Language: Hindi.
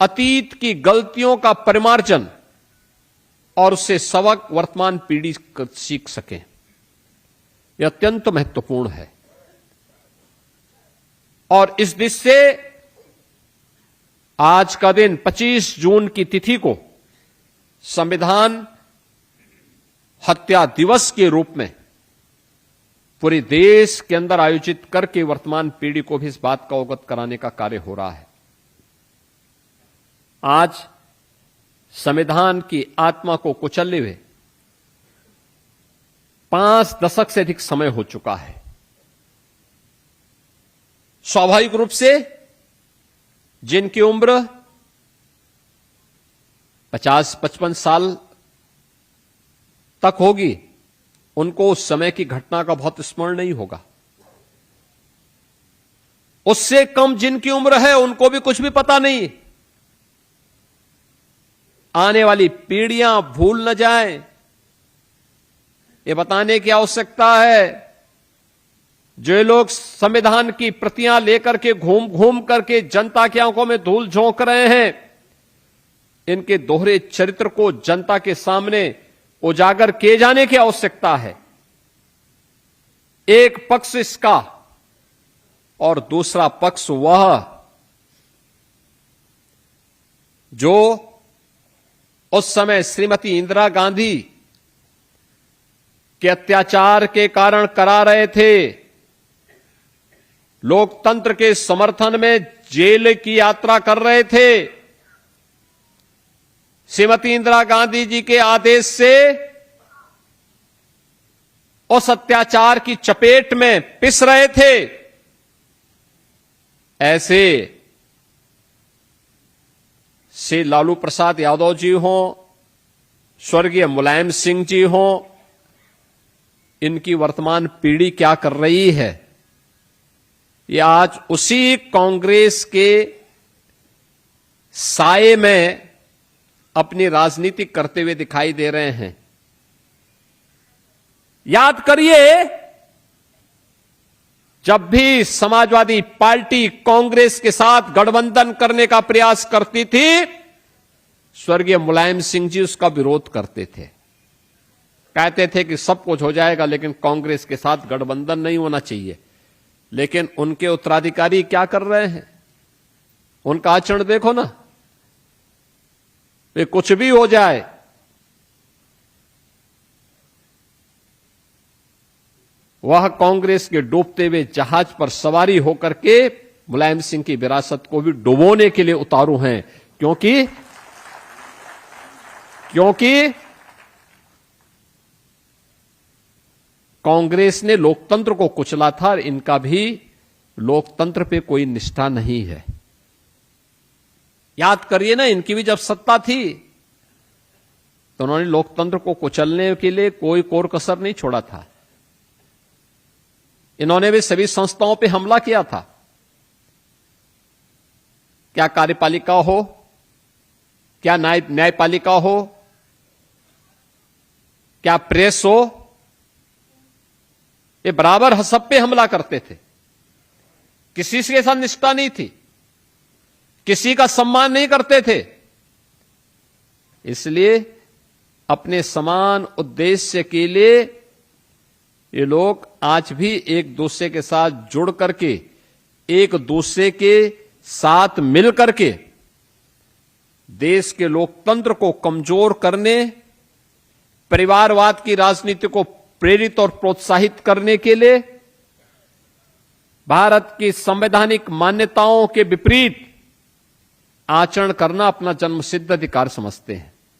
अतीत की गलतियों का परिमार्जन और उससे सबक वर्तमान पीढ़ी सीख सके, यह अत्यंत महत्वपूर्ण है। और इस दृष्टि से आज का दिन 25 जून की तिथि को संविधान हत्या दिवस के रूप में पूरे देश के अंदर आयोजित करके वर्तमान पीढ़ी को भी इस बात का अवगत कराने का कार्य हो रहा है। आज संविधान की आत्मा को कुचलने हुए 5 दशक से अधिक समय हो चुका है। स्वाभाविक रूप से जिनकी उम्र 50-55 साल तक होगी, उनको उस समय की घटना का बहुत स्मरण नहीं होगा। उससे कम जिनकी उम्र है, उनको भी कुछ भी पता नहीं। आने वाली पीढ़ियां भूल न जाएं, ये बताने की आवश्यकता है। जो लोग संविधान की प्रतियां लेकर के घूम घूम करके जनता की आंखों में धूल झोंक रहे हैं, इनके दोहरे चरित्र को जनता के सामने उजागर किए जाने की आवश्यकता है। एक पक्ष इसका और दूसरा पक्ष वह जो उस समय श्रीमती इंदिरा गांधी के अत्याचार के कारण करा रहे थे। लोकतंत्र के समर्थन में जेल की यात्रा कर रहे थे। श्रीमती इंदिरा गांधी जी के आदेश से उस अत्याचार की चपेट में पिस रहे थे। ऐसे श्री लालू प्रसाद यादव जी हों, स्वर्गीय मुलायम सिंह जी हों, इनकी वर्तमान पीढ़ी क्या कर रही है, ये आज उसी कांग्रेस के साए में अपनी राजनीति करते हुए दिखाई दे रहे हैं। याद करिए, जब भी समाजवादी पार्टी कांग्रेस के साथ गठबंधन करने का प्रयास करती थी, स्वर्गीय मुलायम सिंह जी उसका विरोध करते थे। कहते थे कि सब कुछ हो जाएगा, लेकिन कांग्रेस के साथ गठबंधन नहीं होना चाहिए। लेकिन उनके उत्तराधिकारी क्या कर रहे हैं, उनका आचरण देखो ना। वे कुछ भी हो जाए, वह कांग्रेस के डूबते हुए जहाज पर सवारी होकर के मुलायम सिंह की विरासत को भी डुबोने के लिए उतारू हैं। क्योंकि कांग्रेस ने लोकतंत्र को कुचला था, इनका भी लोकतंत्र पे कोई निष्ठा नहीं है। याद करिए ना, इनकी भी जब सत्ता थी तो उन्होंने लोकतंत्र को कुचलने के लिए कोई कोर कसर नहीं छोड़ा था। इन्होंने भी सभी संस्थाओं पे हमला किया था। क्या कार्यपालिका हो, क्या न्यायपालिका हो, क्या प्रेस हो, ये बराबर सब पे हमला करते थे। किसी के साथ निष्ठा नहीं थी, किसी का सम्मान नहीं करते थे। इसलिए अपने समान उद्देश्य के लिए ये लोग आज भी एक दूसरे के साथ जुड़ करके, एक दूसरे के साथ मिल करके देश के लोकतंत्र को कमजोर करने, परिवारवाद की राजनीति को प्रेरित और प्रोत्साहित करने के लिए, भारत की संवैधानिक मान्यताओं के विपरीत आचरण करना अपना जन्मसिद्ध अधिकार समझते हैं।